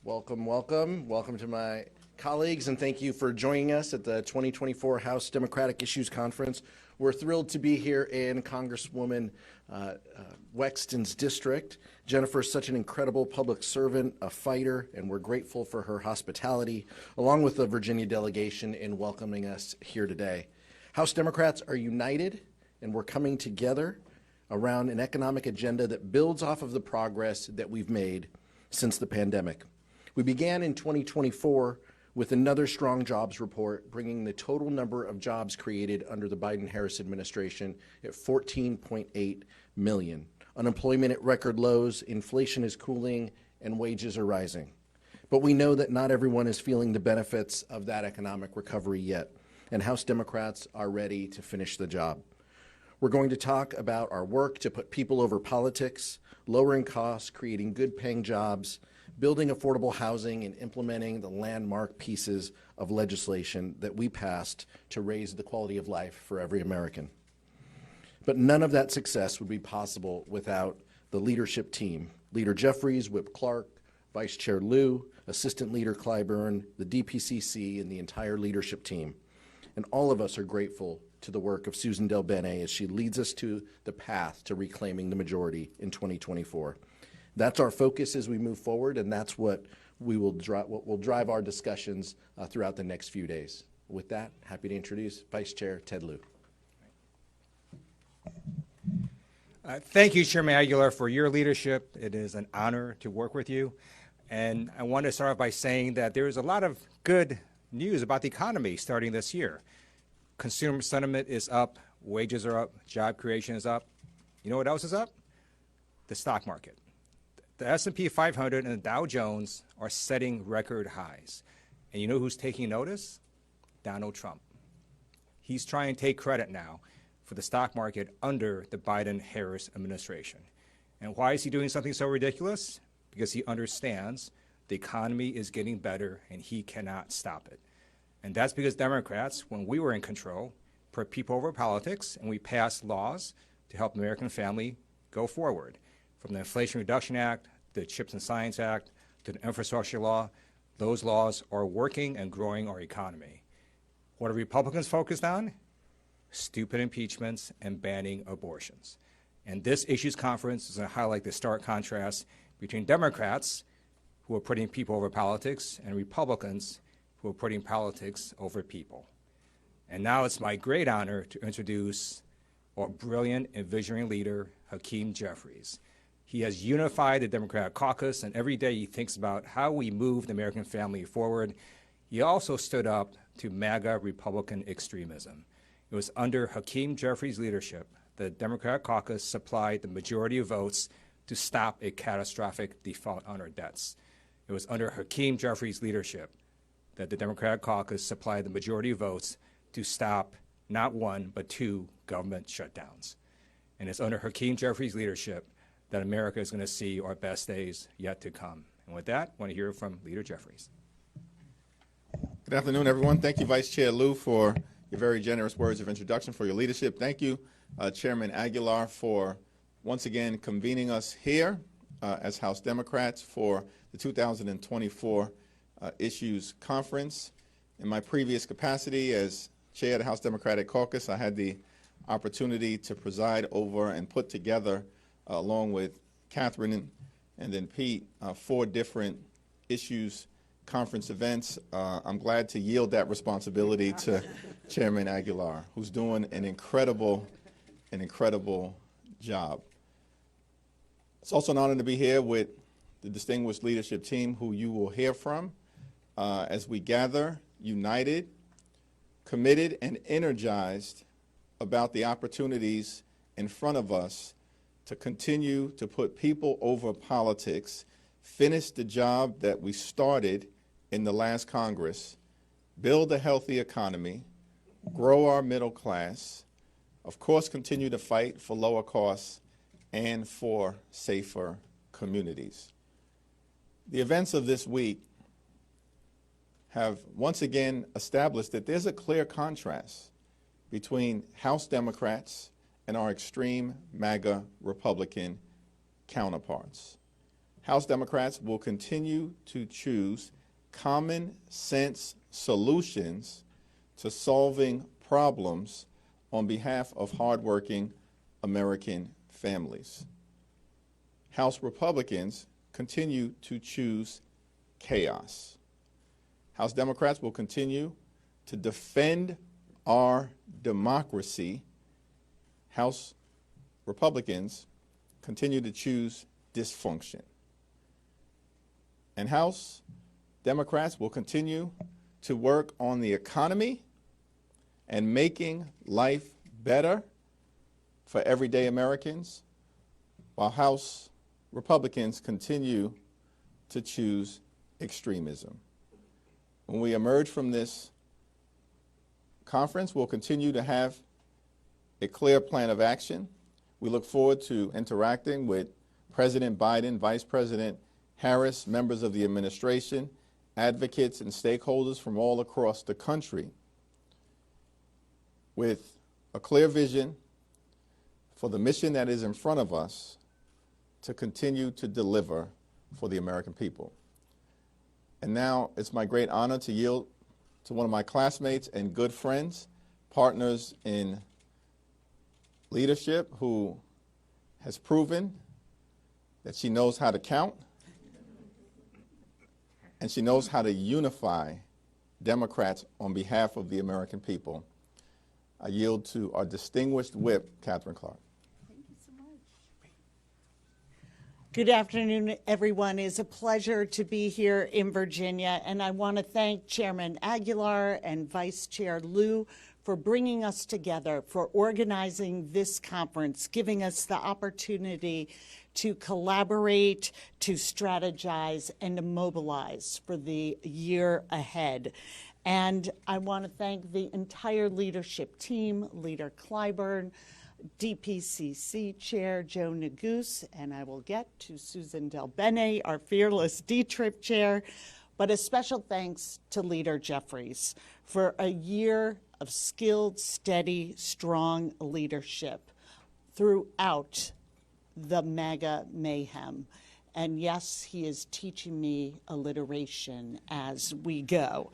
Welcome, welcome. Welcome to my colleagues, and thank you for joining us at the 2024 House Democratic Issues Conference. We're thrilled to be here in Congresswoman Wexton's district. Jennifer is such an incredible public servant, a fighter, and we're grateful for her hospitality, along with the Virginia delegation, in welcoming us here today. House Democrats are united, and we're coming together around an economic agenda that builds off of the progress that we've made since the pandemic. We began in 2024 with another strong jobs report, bringing the total number of jobs created under the Biden-Harris administration at 14.8 million. Unemployment at record lows, inflation is cooling, and wages are rising. But we know that not everyone is feeling the benefits of that economic recovery yet, and House Democrats are ready to finish the job. We're going to talk about our work to put people over politics, lowering costs, creating good-paying jobs, building affordable housing, and implementing the landmark pieces of legislation that we passed to raise the quality of life for every American. But none of that success would be possible without the leadership team. Leader Jeffries, Whip Clark, Vice Chair Liu, Assistant Leader Clyburn, the DPCC, and the entire leadership team. And all of us are grateful to the work of Susan Del Bene as she leads us to the path to reclaiming the majority in 2024. That's our focus as we move forward, and that's what will drive our discussions throughout the next few days. With that, happy to introduce Vice Chair Ted Lieu. Thank you, Chairman Aguilar, for your leadership. It is an honor to work with you. And I want to start off by saying that there is a lot of good news about the economy starting this year. Consumer sentiment is up, wages are up, job creation is up. You know what else is up? The stock market. The S&P 500 and the Dow Jones are setting record highs. And you know who's taking notice? Donald Trump. He's trying to take credit now for the stock market under the Biden-Harris administration. And why is he doing something so ridiculous? Because he understands the economy is getting better and he cannot stop it. And that's because Democrats, when we were in control, put people over politics, and we passed laws to help the American family go forward. From the Inflation Reduction Act, the CHIPS and Science Act, to the infrastructure law, those laws are working and growing our economy. What are Republicans focused on? Stupid impeachments and banning abortions. And this issues conference is going to highlight the stark contrast between Democrats, who are putting people over politics, and Republicans, who are putting politics over people. And now it's my great honor to introduce our brilliant and visionary leader, Hakeem Jeffries. He has unified the Democratic caucus, and every day he thinks about how we move the American family forward. He also stood up to MAGA Republican extremism. It was under Hakeem Jeffries' leadership that the Democratic caucus supplied the majority of votes to stop a catastrophic default on our debts. It was under Hakeem Jeffries' leadership that the Democratic caucus supplied the majority of votes to stop not one, but two government shutdowns. And it's under Hakeem Jeffries' leadership that America is going to see our best days yet to come. And with that, I want to hear from Leader Jeffries. Good afternoon, everyone. Thank you, Vice Chair Lieu, for your very generous words of introduction, for your leadership. Thank you, Chairman Aguilar, for once again convening us here as House Democrats for the 2024 Issues Conference. In my previous capacity as Chair of the House Democratic Caucus, I had the opportunity to preside over and put together, along with Catherine and then Pete, 4 different issues conference events. I'm glad to yield that responsibility to Chairman Aguilar, who's doing an incredible job. It's also an honor to be here with the distinguished leadership team who you will hear from as we gather united, committed, and energized about the opportunities in front of us to continue to put people over politics, finish the job that we started in the last Congress, build a healthy economy, grow our middle class, of course continue to fight for lower costs and for safer communities. The events of this week have once again established that there's a clear contrast between House Democrats and our extreme MAGA Republican counterparts. House Democrats will continue to choose common sense solutions to solving problems on behalf of hardworking American families. House Republicans continue to choose chaos. House Democrats will continue to defend our democracy. House Republicans continue to choose dysfunction. And House Democrats will continue to work on the economy and making life better for everyday Americans, while House Republicans continue to choose extremism. When we emerge from this conference, we'll continue to have a clear plan of action. We look forward to interacting with President Biden, Vice President Harris, members of the administration, advocates, and stakeholders from all across the country with a clear vision for the mission that is in front of us to continue to deliver for the American people. And now it's my great honor to yield to one of my classmates and good friends, partners in leadership, who has proven that she knows how to count and she knows how to unify Democrats on behalf of the American people. I yield to our distinguished whip, Catherine Clark. Thank you so much. Good afternoon, everyone. It's a pleasure to be here in Virginia, and I want to thank Chairman Aguilar and Vice Chair Liu for bringing us together, for organizing this conference, giving us the opportunity to collaborate, to strategize, and to mobilize for the year ahead. And I want to thank the entire leadership team, Leader Clyburn, DPCC Chair Joe Neguse, and I will get to Susan Del Bene, our fearless D-Trip Chair, but a special thanks to Leader Jeffries for a year of skilled, steady, strong leadership throughout the MAGA mayhem. And yes, he is teaching me alliteration as we go.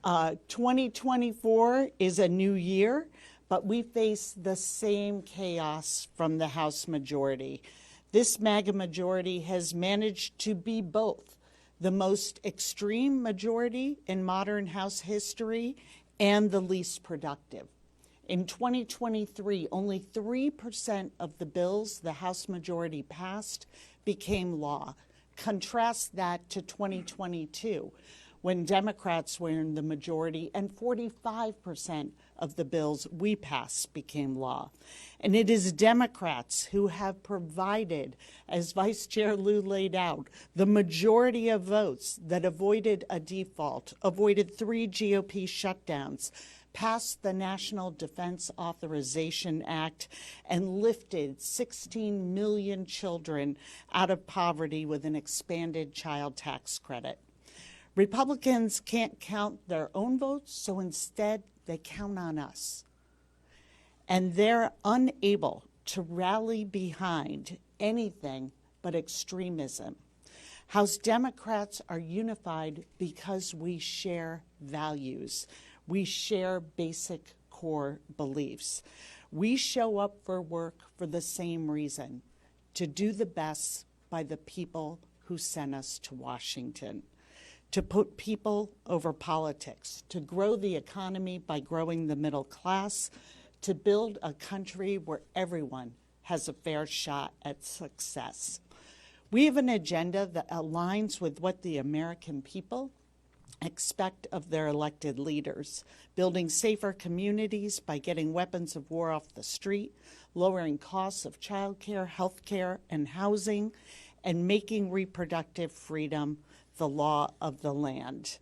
2024 is a new year, but we face the same chaos from the House majority. This MAGA majority has managed to be both the most extreme majority in modern House history and the least productive. In 2023, only 3% of the bills the House majority passed became law. Contrast that to 2022, when Democrats were in the majority and 45% of the bills we passed became law. And it is Democrats who have provided, as Vice Chair Liu laid out, the majority of votes that avoided a default, avoided 3 GOP shutdowns, passed the National Defense Authorization Act, and lifted 16 million children out of poverty with an expanded child tax credit. Republicans can't count their own votes, so instead they count on us. And they're unable to rally behind anything but extremism. House Democrats are unified because we share values. We share basic core beliefs. We show up for work for the same reason, to do the best by the people who sent us to Washington, to put people over politics, to grow the economy by growing the middle class, to build a country where everyone has a fair shot at success. We have an agenda that aligns with what the American people expect of their elected leaders, building safer communities by getting weapons of war off the street, lowering costs of childcare, healthcare, and housing, and making reproductive freedom the law of the land.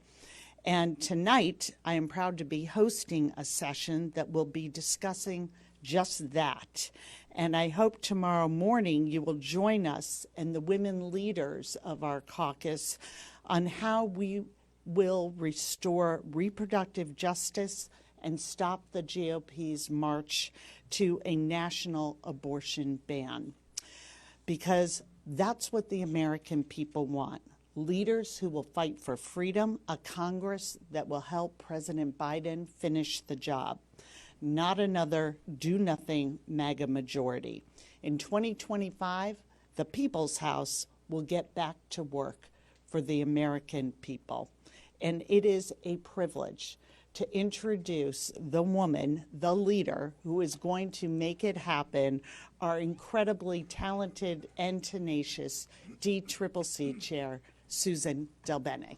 And tonight, I am proud to be hosting a session that will be discussing just that. And I hope tomorrow morning you will join us and the women leaders of our caucus on how we will restore reproductive justice and stop the GOP's march to a national abortion ban. Because That's what the American people want. Leaders who will fight for freedom, a Congress that will help President Biden finish the job, not another do-nothing MAGA majority. In 2025, the People's House will get back to work for the American people. And it is a privilege to introduce the woman, the leader, who is going to make it happen, our incredibly talented and tenacious DCCC Chair, Susan DelBene.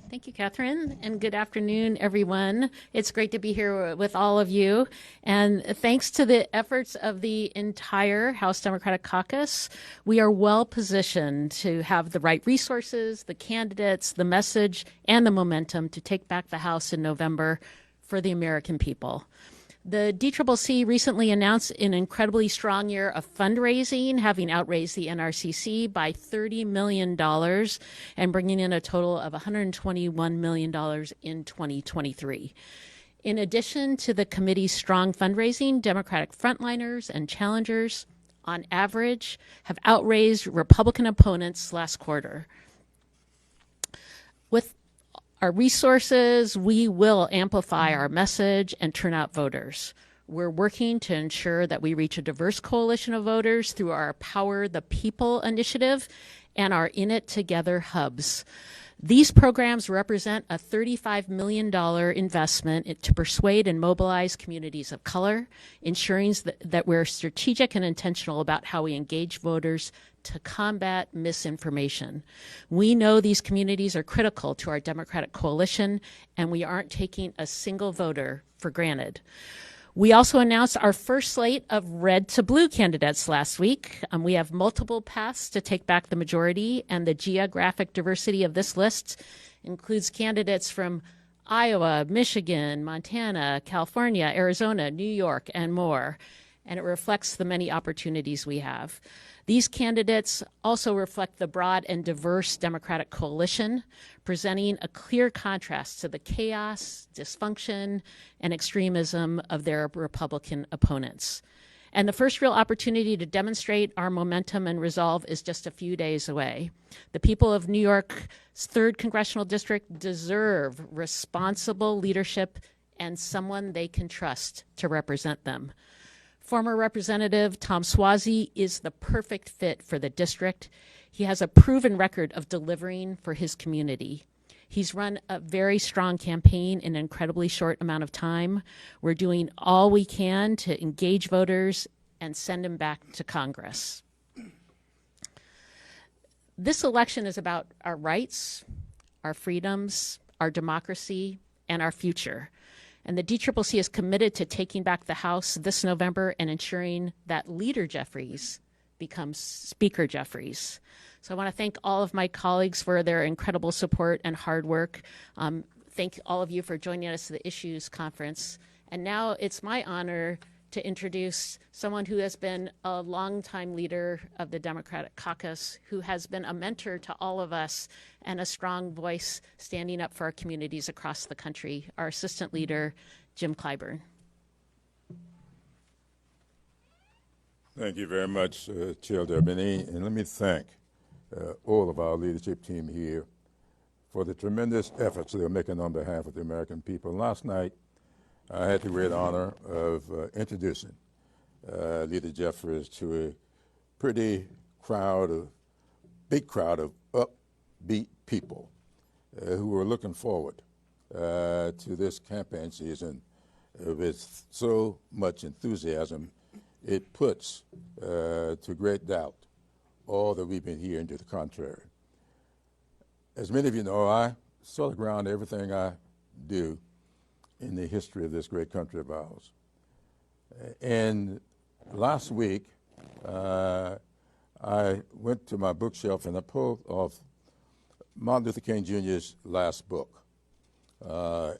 Thank you, Catherine, and good afternoon, everyone. It's great to be here with all of you. And thanks to the efforts of the entire House Democratic Caucus, we are well positioned to have the right resources, the candidates, the message, and the momentum to take back the House in November for the American people. The DCCC recently announced an incredibly strong year of fundraising, having outraised the NRCC by $30 million and bringing in a total of $121 million in 2023. In addition to the committee's strong fundraising, Democratic frontliners and challengers, on average, have outraised Republican opponents last quarter. With our resources, we will amplify our message and turn out voters. We're working to ensure that we reach a diverse coalition of voters through our Power the People initiative and our In It Together hubs. These programs represent a $35 million investment to persuade and mobilize communities of color, ensuring that we're strategic and intentional about how we engage voters to combat misinformation. We know these communities are critical to our Democratic coalition, and we aren't taking a single voter for granted. We also announced our first slate of red to blue candidates last week. We have multiple paths to take back the majority, and the geographic diversity of this list includes candidates from Iowa, Michigan, Montana, California, Arizona, New York, and more. And it reflects the many opportunities we have. These candidates also reflect the broad and diverse Democratic coalition, presenting a clear contrast to the chaos, dysfunction, and extremism of their Republican opponents. And the first real opportunity to demonstrate our momentum and resolve is just a few days away. The people of New York's 3rd Congressional District deserve responsible leadership and someone they can trust to represent them. Former Representative Tom Suozzi is the perfect fit for the district. He has a proven record of delivering for his community. He's run a very strong campaign in an incredibly short amount of time. We're doing all we can to engage voters and send them back to Congress. This election is about our rights, our freedoms, our democracy, and our future. And the DCCC is committed to taking back the House this November and ensuring that Leader Jeffries becomes Speaker Jeffries. So I want to thank all of my colleagues for their incredible support and hard work. Thank all of you for joining us at the Issues Conference. And now it's my honor to introduce someone who has been a longtime leader of the Democratic Caucus, who has been a mentor to all of us and a strong voice standing up for our communities across the country, our Assistant Leader, Jim Clyburn. Thank you very much, Chair DelBene, and let me thank all of our leadership team here for the tremendous efforts they're making on behalf of the American people. Last night, I had the great honor of introducing Leader Jeffries to a pretty big crowd of upbeat people who were looking forward to this campaign season with so much enthusiasm. It puts to great doubt all that we've been hearing to the contrary. As many of you know, I sort of ground everything I do in the history of this great country of ours. And last week, I went to my bookshelf and I pulled off Martin Luther King Jr.'s last book.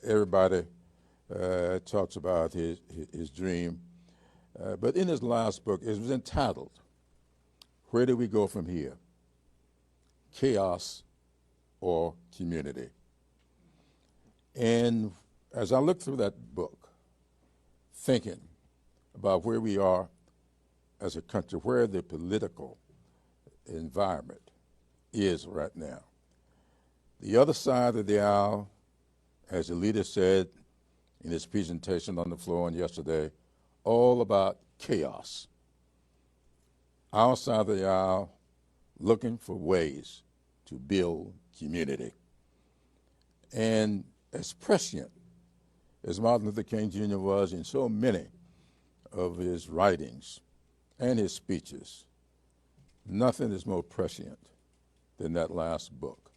Everybody talks about his dream, but in his last book, it was entitled, "Where Do We Go From Here? Chaos or Community?" And as I looked through that book, thinking about where we are as a country where the political environment is right now. The other side of the aisle, as the leader said in his presentation on the floor on yesterday, all about chaos. Our side of the aisle looking for ways to build community. And as prescient as Martin Luther King Jr. was in so many of his writings and his speeches, nothing is more prescient than that last book.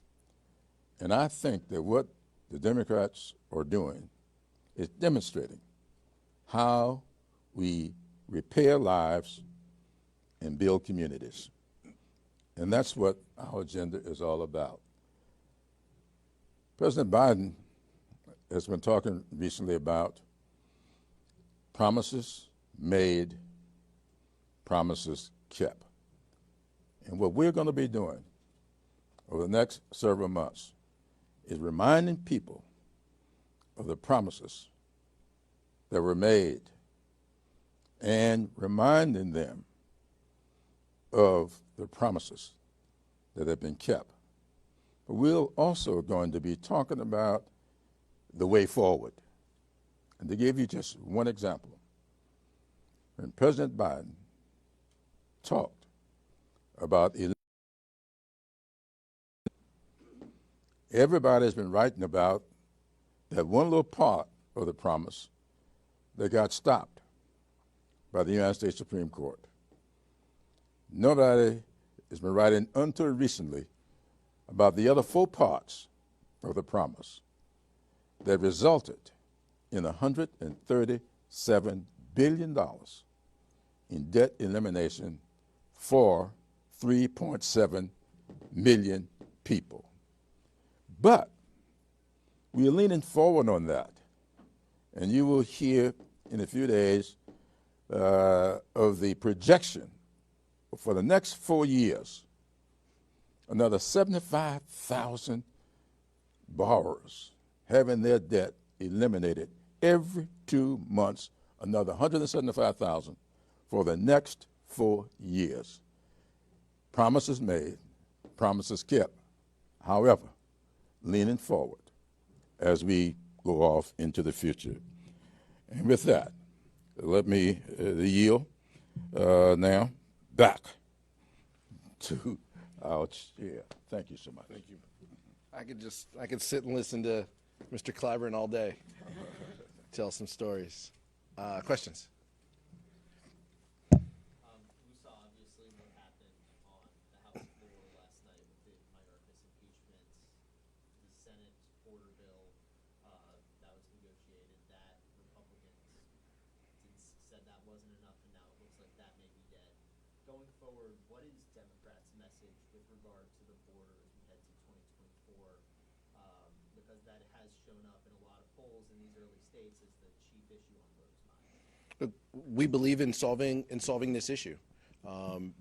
And I think that what the Democrats are doing is demonstrating how we repair lives and build communities. And that's what our agenda is all about. President Biden has been talking recently about promises made, promises kept. And what we're going to be doing over the next several months is reminding people of the promises that were made and reminding them of the promises that have been kept. But we're also going to be talking about the way forward. And to give you just one example, when President Biden talked about everybody's been writing about that one little part of the promise that got stopped by the United States Supreme Court. Nobody has been writing until recently about the other 4 parts of the promise that resulted in $137 billion in debt elimination for 3.7 million people. But we are leaning forward on that, and you will hear in a few days of the projection for the next 4 years, another 75,000 borrowers having their debt eliminated every 2 months, another 175,000 for the next 4 years. Promises made, promises kept. However, leaning forward as we go off into the future. And with that, let me yield now back to our chair. Thank you so much. Thank you. I could sit and listen to Mr. Clyburn all day, tell some stories. Questions? We saw obviously what happened on the House floor last night with the Mayorkas impeachment, the Senate border bill that was negotiated. That Republicans said that wasn't enough, and now it looks like that may be dead. Going forward, what is Democrats' message with regard to the border as we head to 2024? Because that has shown up in a lot of polls in these early states as the chief issue on voters' minds. We believe in solving this issue,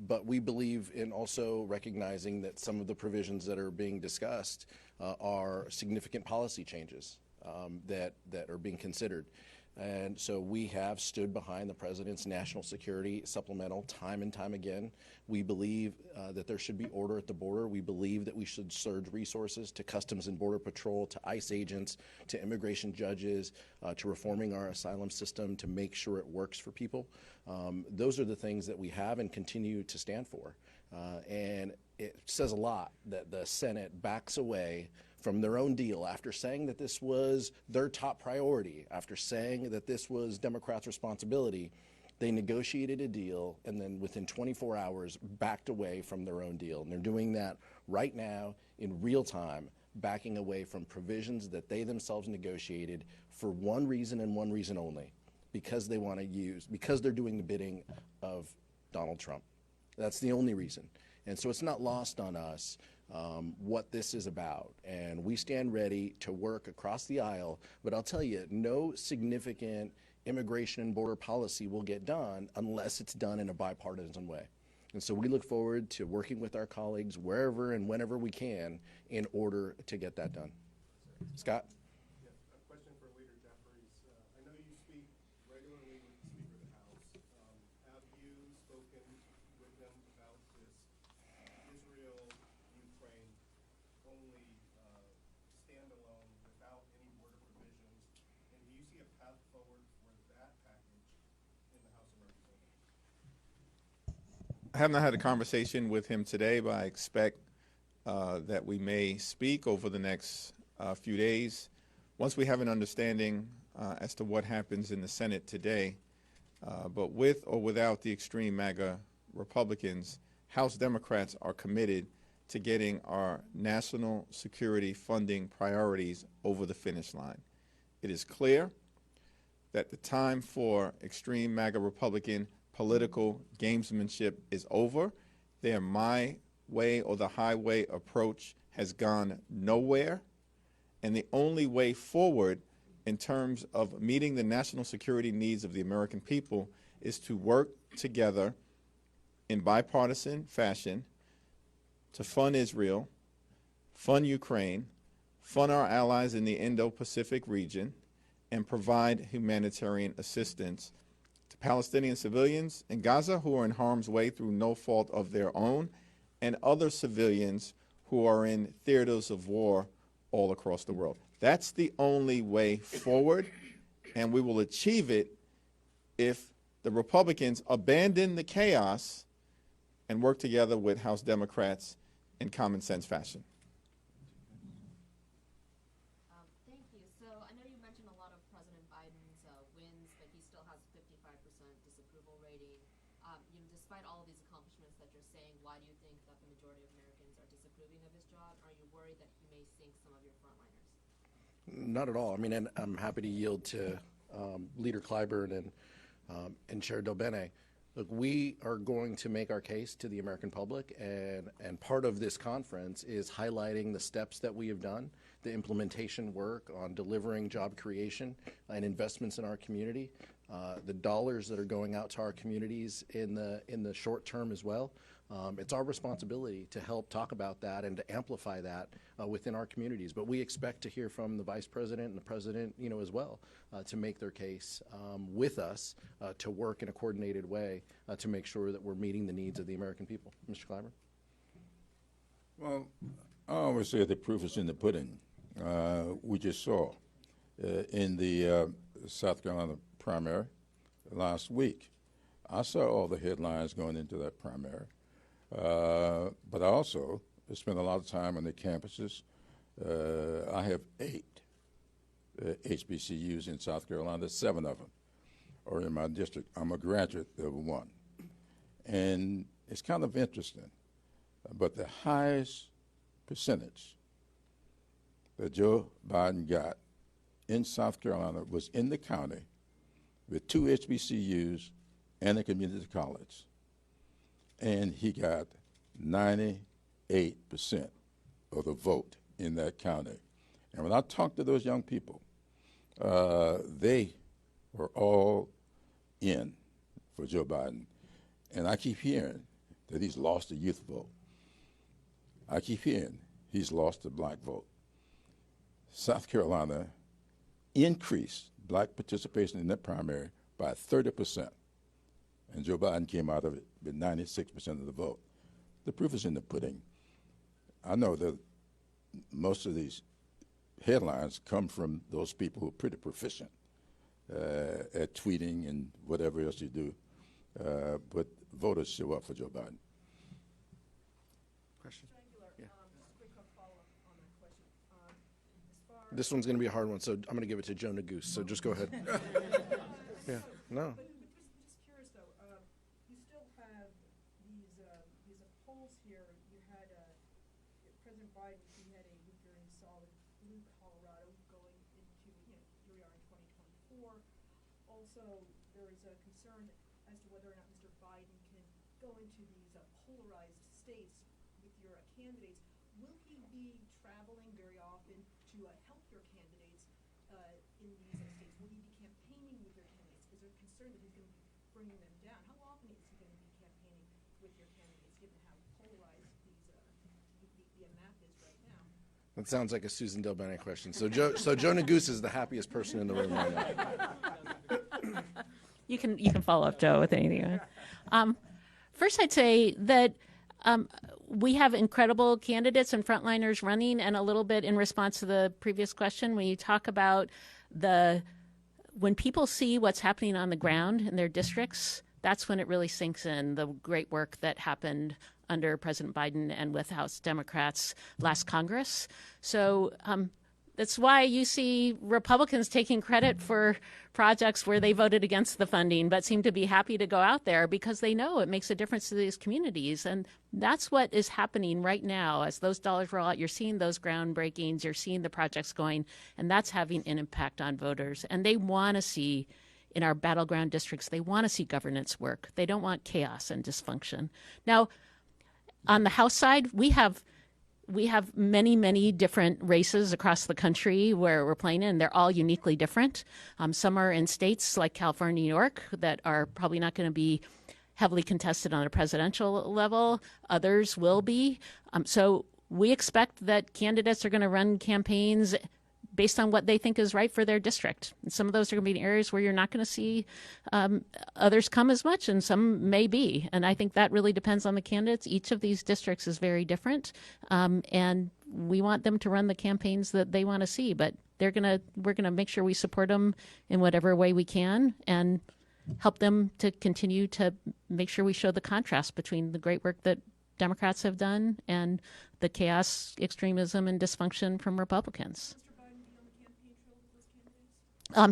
but we believe in also recognizing that some of the provisions that are being discussed are significant policy changes that are being considered. And so we have stood behind the president's national security supplemental time and time again. We believe that there should be order at the border. We believe that we should surge resources to Customs and Border Patrol, to ICE agents, to immigration judges, to reforming our asylum system to make sure it works for people. Those are the things that we have and continue to stand for. And it says a lot that the Senate backs away from their own deal after saying that this was their top priority, after saying that this was Democrats' responsibility. They negotiated a deal and then within 24 hours backed away from their own deal. And they're doing that right now in real time, backing away from provisions that they themselves negotiated for one reason and one reason only, because they want to because they're doing the bidding of Donald Trump. That's the only reason. And so it's not lost on us what this is about. And we stand ready to work across the aisle. But I'll tell you, no significant immigration and border policy will get done unless it's done in a bipartisan way. And so we look forward to working with our colleagues wherever and whenever we can in order to get that done. Scott? Yeah, a question for Leader Jeffries. I know you speak regularly with the Speaker of the House. Have you spoken I have not had a conversation with him today, but I expect that we may speak over the next few days. Once we have an understanding as to what happens in the Senate today, but with or without the extreme MAGA Republicans, House Democrats are committed to getting our national security funding priorities over the finish line. It is clear that the time for extreme MAGA Republican political gamesmanship is over. Their my way or the highway approach has gone nowhere, and the only way forward in terms of meeting the national security needs of the American people is to work together in bipartisan fashion to fund Israel, fund Ukraine, fund our allies in the Indo-Pacific region, and provide humanitarian assistance to Palestinian civilians in Gaza who are in harm's way through no fault of their own, and other civilians who are in theaters of war all across the world. That's the only way forward, and we will achieve it if the Republicans abandon the chaos and work together with House Democrats in common sense fashion. Thank you. So I know you mentioned a lot of President Biden's wins, but he still has 55% disapproval rating. Despite all of these accomplishments that you're saying, why do you think that the majority of Americans are disapproving of his job? Are you worried that he may sink some of your frontliners? Not at all. I mean, and I'm happy to yield to Leader Clyburn and Chair Dobene. Look, we are going to make our case to the American public, and part of this conference is highlighting the steps that we have done, the implementation work on delivering job creation and investments in our community, the dollars that are going out to our communities in the short term as well. It's our responsibility to help talk about that and to amplify that within our communities. But we expect to hear from the Vice President and the President, as well, to make their case with us to work in a coordinated way to make sure that we're meeting the needs of the American people. Mr. Clyburn? Well, I always say the proof is in the pudding. We just saw in the South Carolina primary last week. I saw all the headlines going into that primary. But I also spent a lot of time on the campuses. I have 8 HBCUs in South Carolina. 7 of them are in my district. I'm a graduate of one. And it's kind of interesting, but the highest percentage that Joe Biden got in South Carolina was in the county with 2 HBCUs and a community college. And he got 98% of the vote in that county. And when I talked to those young people, they were all in for Joe Biden. And I keep hearing that he's lost the youth vote. I keep hearing he's lost the black vote. South Carolina increased black participation in that primary by 30%. And Joe Biden came out of it with 96% of the vote. The proof is in the pudding. I know that most of these headlines come from those people who are pretty proficient at tweeting and whatever else you do, but voters show up for Joe Biden. Question? Just a quick follow-up on that question. As far This one's going to be a hard one, so I'm going to give it to Joe Neguse, so just go ahead. Yeah, no. But just curious though, you still have these polls here. You had President Biden. He had a weaker and solid blue Colorado going into here we are in 2024. Also, there is a concern as to whether or not Mr. Biden can go into these polarized states with your candidates. Will he be traveling very often to help your candidates in these states? Will he be campaigning with your candidates? Is there a concern that he's going to be bringing them down? How often is he going to be campaigning with your candidates, given how polarized the map is right now? That sounds like a Susan Delbene question. So Joe Neguse is the happiest person in the room right now. You can follow up, Joe, with anything. First, I'd say that we have incredible candidates and frontliners running, and a little bit in response to the previous question, when you talk about when people see what's happening on the ground in their districts, that's when it really sinks in, the great work that happened under President Biden and with House Democrats last Congress. So that's why you see Republicans taking credit for projects where they voted against the funding but seem to be happy to go out there because they know it makes a difference to these communities. And that's what is happening right now. As those dollars roll out, you're seeing those groundbreakings, you're seeing the projects going, and that's having an impact on voters. And they want to see, in our battleground districts, they want to see governance work. They don't want chaos and dysfunction. Now, on the House side, we have many, many different races across the country where we're playing in. They're all uniquely different. Some are in states like California, New York, that are probably not going to be heavily contested on a presidential level. Others will be. So we expect that candidates are going to run campaigns based on what they think is right for their district. And some of those are going to be in areas where you're not going to see others come as much, and some may be. And I think that really depends on the candidates. Each of these districts is very different, and we want them to run the campaigns that they want to see. But we're gonna make sure we support them in whatever way we can, and help them to continue to make sure we show the contrast between the great work that Democrats have done and the chaos, extremism, and dysfunction from Republicans.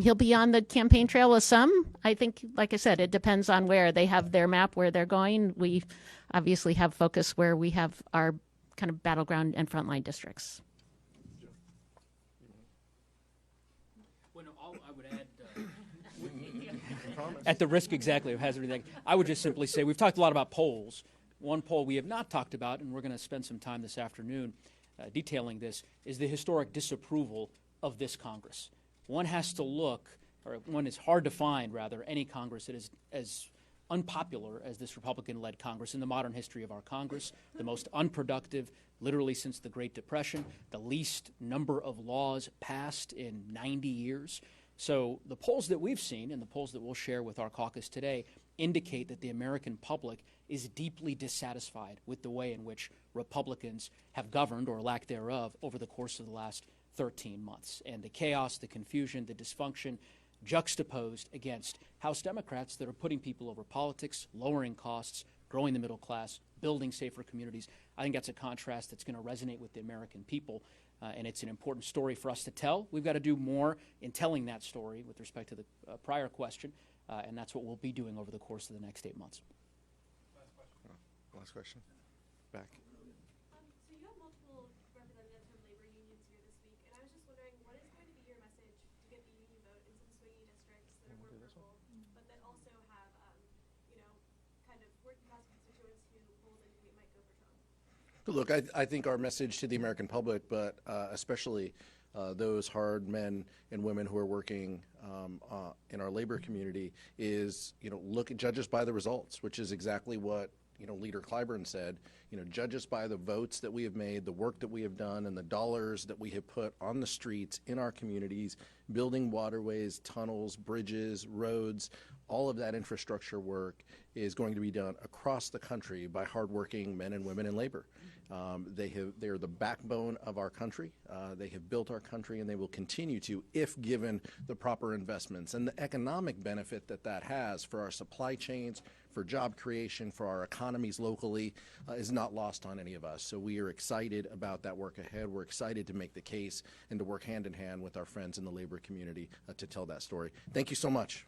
He'll be on the campaign trail with some. I think, like I said, it depends on where they have their map, where they're going. We obviously have focus where we have our kind of battleground and frontline districts. Well, no, I would add, at the risk exactly of hazarding that, I would just simply say we've talked a lot about polls. One poll we have not talked about, and we're going to spend some time this afternoon detailing this, is the historic disapproval of this Congress. One has to look, or one is hard to find, rather, any Congress that is as unpopular as this Republican-led Congress in the modern history of our Congress, the most unproductive literally since the Great Depression, the least number of laws passed in 90 years. So the polls that we've seen and the polls that we'll share with our caucus today indicate that the American public is deeply dissatisfied with the way in which Republicans have governed, or lack thereof, over the course of the last 13 months. And the chaos, the confusion, the dysfunction juxtaposed against House Democrats that are putting people over politics, lowering costs, growing the middle class, building safer communities. I think that's a contrast that's going to resonate with the American people, and it's an important story for us to tell. We've got to do more in telling that story with respect to the prior question, and that's what we'll be doing over the course of the next 8 months. Last question. Back. So you have multiple representatives from labor unions here this week, and I was just wondering, what is going to be your message to get the union vote in some swingy districts that are more purple, but that also have, kind of working class constituents who polls indicate might go for Trump? Look, I think our message to the American public, but especially those hard men and women who are working in our labor community, is, judge us by the results, which is exactly what Leader Clyburn said. Judge us by the votes that we have made, the work that we have done, and the dollars that we have put on the streets in our communities, building waterways, tunnels, bridges, roads. All of that infrastructure work is going to be done across the country by hardworking men and women in labor. They are the backbone of our country. They have built our country, and they will continue to, if given the proper investments. And the economic benefit that has for our supply chains, for job creation, for our economies locally, is not lost on any of us. So we are excited about that work ahead. We're excited to make the case and to work hand in hand with our friends in the labor community to tell that story. Thank you so much.